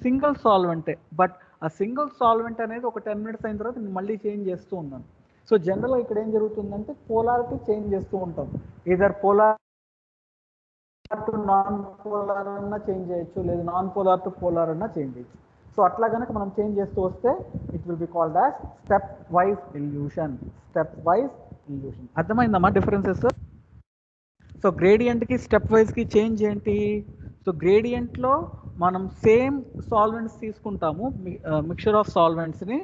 సింగిల్ సాల్వెంటే, బట్ ఆ సింగిల్ సాల్వెంట్ అనేది ఒక 10 minutes అయిన తర్వాత నేను మళ్ళీ చేంజ్ చేస్తూ ఉన్నాను. సో జనరల్గా ఇక్కడ ఏం జరుగుతుందంటే పోలారిటీ చేంజ్ చేస్తూ ఉంటాం, either polar to non polar అన్నా చేంజ్ చేయొచ్చు, లేదా నాన్ పోలార్ టు పోలార్ అన్నా చేంజ్ చేయొచ్చు. సో అట్లా కనుక మనం చేంజ్ చేస్తూ వస్తే it will B called as step wise elution. అర్థమైందమ్మా డిఫరెన్సెస్? సో గ్రేడియంట్కి స్టెప్ వైజ్కి చేంజ్ ఏంటి? సో గ్రేడియంట్లో మనం సేమ్ సాల్వెంట్స్ తీసుకుంటాము, మిక్చర్ ఆఫ్ సాల్వెంట్స్ని,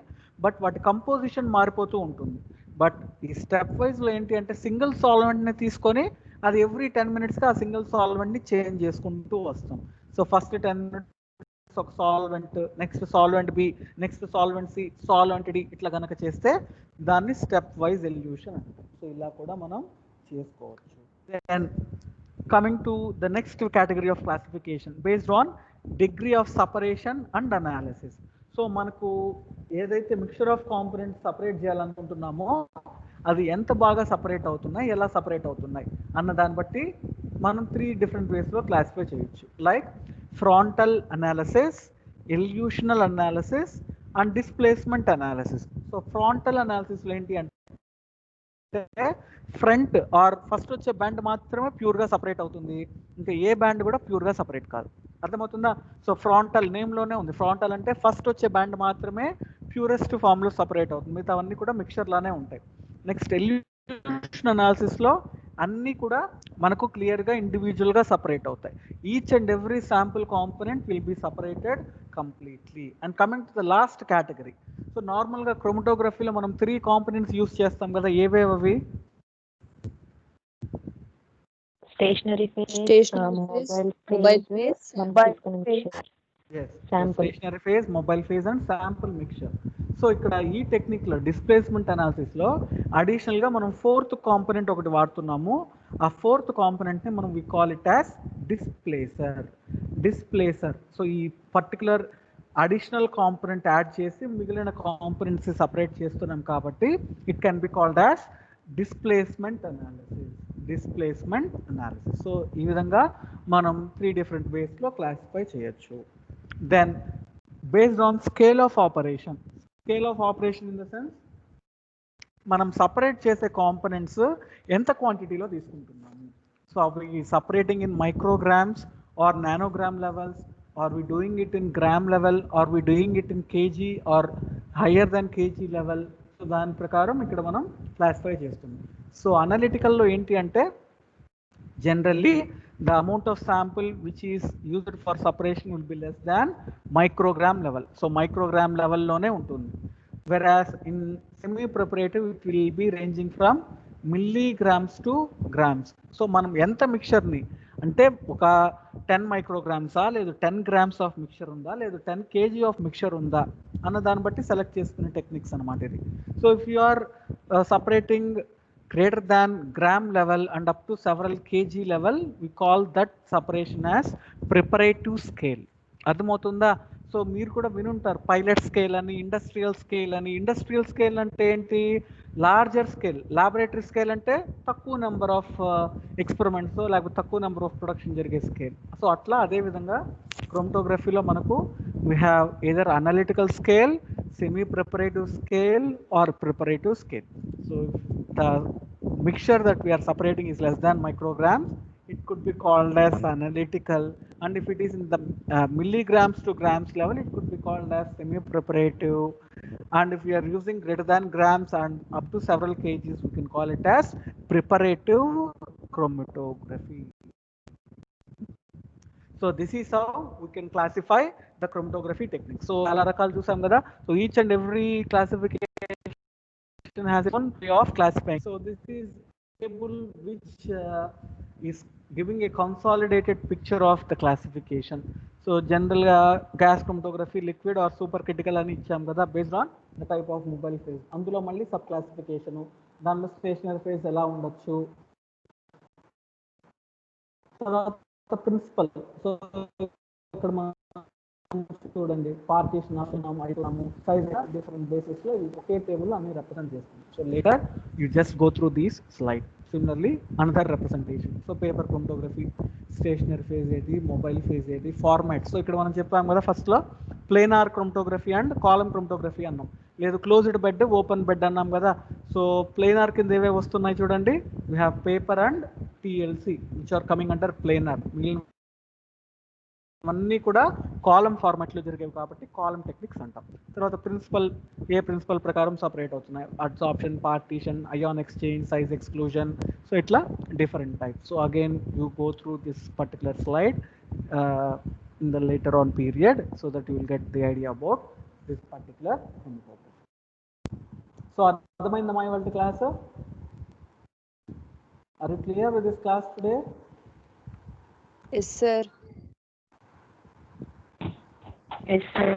బట్ వాటి కంపోజిషన్ మారిపోతూ ఉంటుంది. బట్ ఈ స్టెప్ వైజ్లో ఏంటి అంటే సింగిల్ సాల్వెంట్ని తీసుకొని అది ఎవ్రీ 10 minutesకి ఆ సింగిల్ సాల్వెంట్ని చేంజ్ చేసుకుంటూ వస్తాం. సో ఫస్ట్ 10 minutes ఒక solvent, next solvent B, next solvent C, solvent D, ఇట్లా కనుక చేస్తే దాన్ని స్టెప్ వైజ్ ఎల్యూషన్ అంటాం. సో ఇలా కూడా మనం చేసుకోవచ్చు. Then coming to the next category of classification based on degree of separation and analysis. So మనకు ఏదైతే మిక్చర్ ఆఫ్ కాంపోనెంట్స్ సపరేట్ చేయాలనుకుంటున్నామో అది ఎంత బాగా సపరేట్ అవుతున్నాయి, ఎలా సపరేట్ అవుతున్నాయి అన్న దాన్ని బట్టి మనం 3 different వేస్లో క్లాసిఫై చేయొచ్చు. Like frontal analysis, elutional analysis and displacement analysis. So frontal అనాలిసిస్లో ఏంటి అంటే ఫ్రంట్ ఆర్ ఫస్ట్ వచ్చే బ్యాండ్ మాత్రమే ప్యూర్గా సపరేట్ అవుతుంది, ఇంకా ఏ బ్యాండ్ కూడా ప్యూర్గా సపరేట్ కాదు. అర్థమవుతుందా? సో ఫ్రాంటల్ నేమ్లోనే ఉంది, ఫ్రాంటల్ అంటే ఫస్ట్ వచ్చే బ్యాండ్ మాత్రమే ప్యూరెస్ట్ ఫామ్లో సపరేట్ అవుతుంది, మిగతా అవన్నీ కూడా మిక్చర్లానే ఉంటాయి. నెక్స్ట్ ఎల్యూషన్ అనాలిసిస్లో అన్నీ కూడా మనకు క్లియర్గా ఇండివిజువల్గా సపరేట్ అవుతాయి. Each and every sample component will be separated completely. And coming to the last category, so నార్మల్గా క్రోమటోగ్రఫీలో మనం 3 కాంపోనెంట్స్ యూస్ చేస్తాం కదా, ఏవేవి? Stationary phase, Stationary phase, mobile phase, stationary phase, mobile phase and sample mixture. So ఇక్కడ ఈ టెక్నిక్లో displacement అనాలిసిస్లో అడిషనల్గా మనం 4th component ఒకటి వాడుతున్నాము. ఆ 4th కాంపోనెంట్ని మనం we call it as displacer. So ఈ పర్టికులర్ అడిషనల్ కాంపోనెంట్ యాడ్ చేసి మిగిలిన కాంపోనెంట్స్ సపరేట్ చేస్తున్నాం కాబట్టి it can be called as displacement analysis. So ఈ విధంగా మనం 3 డిఫరెంట్ వేస్లో క్లాసిఫై చేయొచ్చు. Then based on scale of operation in the sense మనం సపరేట్ చేసే కాంపోనెంట్స్ ఎంత క్వాంటిటీలో తీసుకుంటున్నాము. సో అవి separating in micrograms or nanogram levels, or we doing it in gram level, or we doing it in kg or higher then kg level. So దాని ప్రకారం ఇక్కడ మనం క్లాసిఫై చేస్తున్నాం. సో అనలిటికల్లో ఏంటి అంటే generally the amount of sample which is used for separation will be less than microgram level. So microgram level lone untundi, whereas in semi preparative it will be ranging from milligrams to grams. So మనం ఎంత మిక్చర్ని అంటే ఒక 10 మైక్రోగ్రామ్సా లేదు 10 grams of mixture ఉందా లేదు 10 kg of mixture ఉందా అన్న దాన్ని బట్టి సెలెక్ట్ చేసుకునే టెక్నిక్స్ అనమాట ఇది. So if you are separating greater than gram level and up to several kg level, we call that separation as preparative scale. అర్థమవుతుందా? సో మీరు కూడా వినుంటారు పైలట్ స్కేల్ అని, ఇండస్ట్రియల్ స్కేల్ అని. ఇండస్ట్రియల్ స్కేల్ అంటే ఏంటి? Larger scale. లాబొరేటరీ స్కేల్ అంటే తక్కువ నెంబర్ ఆఫ్ ఎక్స్పెరిమెంట్స్ లేకపోతే తక్కువ నెంబర్ ఆఫ్ ప్రొడక్షన్ జరిగే స్కేల్. సో అట్లా అదేవిధంగా క్రోమటోగ్రఫీలో మనకు we have either analytical scale, semi preparative scale or preparative scale. So if the mixture that we are separating is less than micrograms, it could be called as analytical, and if it is in the milligrams to grams level, it could be called as semi preparative, and if we are using greater than grams and up to several kgs, we can call it as preparative chromatography. So this is how we can classify the chromatography technique. So ala rakal chusam kada. So each and every classification has its own way of classifying. So this is table which is giving a consolidated picture of the classification. So general gas chromatography, liquid or supercritical ani icham kada, based on the type of mobile phase. Andulo malli sub classification, danlo stationary phase ela undochu, principle. So ఇక్కడ మనం చూడండి partition అంటున్నాము, అయితున్నాము, size different బేసిస్లో ఒకే table అన్ని represent చేస్తాం. So later you just go through these slide. Similarly another representation. So paper chromatography, stationary phase ఏది, మొబైల్ ఫేజ్ ఏది, ఫార్మాట్. సో ఇక్కడ మనం చెప్పాం కదా ఫస్ట్లో planar chromatography and column chromatography అన్నాం, లేదు క్లోజ్డ్ బెడ్, ఓపెన్ బెడ్ అన్నాం కదా. సో ప్లేనార్ కింద ఏవే వస్తున్నాయి చూడండి, we have paper and TLC which are coming under planar. అన్నీ కూడా కాలమ్ ఫార్మాట్లో జరిగేవి కాబట్టి కాలమ్ టెక్నిక్స్ అంటాం. తర్వాత ప్రిన్సిపల్, ఏ ప్రిన్సిపల్ ప్రకారం సపరేట్ అవుతున్నాయి, adsorption, partition, ion exchange, size exclusion. So ఇట్లా different types. So again you go through this particular slide in the later on period so that you will get the idea about this particular chromatography. So అర్థమైందా మా ఇవాళ class? Are you clear with this class today? Yes, sir. Yes, sir.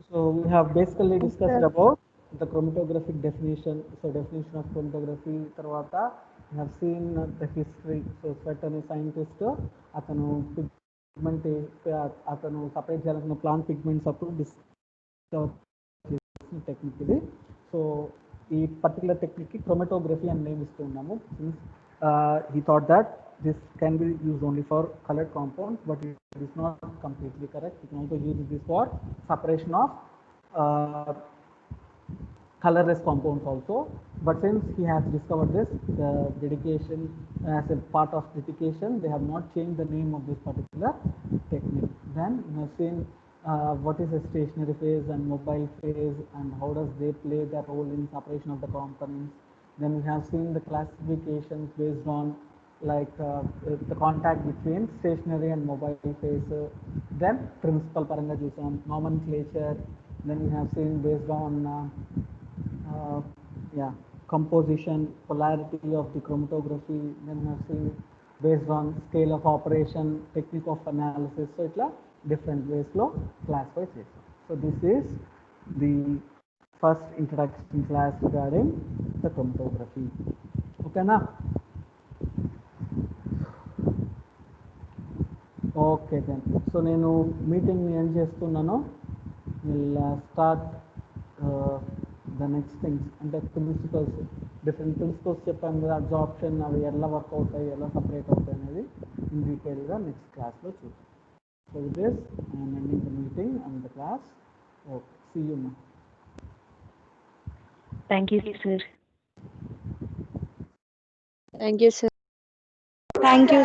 So we have basically discussed about the chromatographic definition. So definition of chromatography, tarvata we have seen the history. So certain scientist atanu pigment atanu separate చేయాలనుకున్న plant pigments అప్పుడు discover చేసిన technique ఇది. So ఈ particular టెక్నిక్కి chromatography అని name ఇస్తూ ఉన్నాము. He thought that this can be used only for colored compounds, but it is not completely correct. You can also use this for separation of colorless compounds also. But since he has discovered this, the dedication, as a part of dedication, they have not changed the name of this particular technique. Then you have seen what is a stationary phase and mobile phase and how does they play their role in separation of the components. Then we have seen the classifications based on like the contact between stationary and mobile phase. Then principal paranga chusam, nomenclature. Then we have seen based on yeah, composition, polarity of the chromatography. Then we have seen based on scale of operation, technique of analysis. So it's different ways lo classify చేస్తాం. So this is the first introduction class regarding the chromatography. Okay na? Okay then. So నేను meeting ని end చేస్తున్నాను. Will start the next things అంటే principles, different principles చెప్పాను కదా, absorption అవి ఎలా work అవుతాయి, ఎలా సపరేట్ అవుతాయి అనేది ఇన్ డీటెయిల్గా నెక్స్ట్ క్లాస్లో చూద్దాం. So with this I'm ending the meeting and the class. Okay, see you now. Thank you, sir. Thank you, sir. Thank you.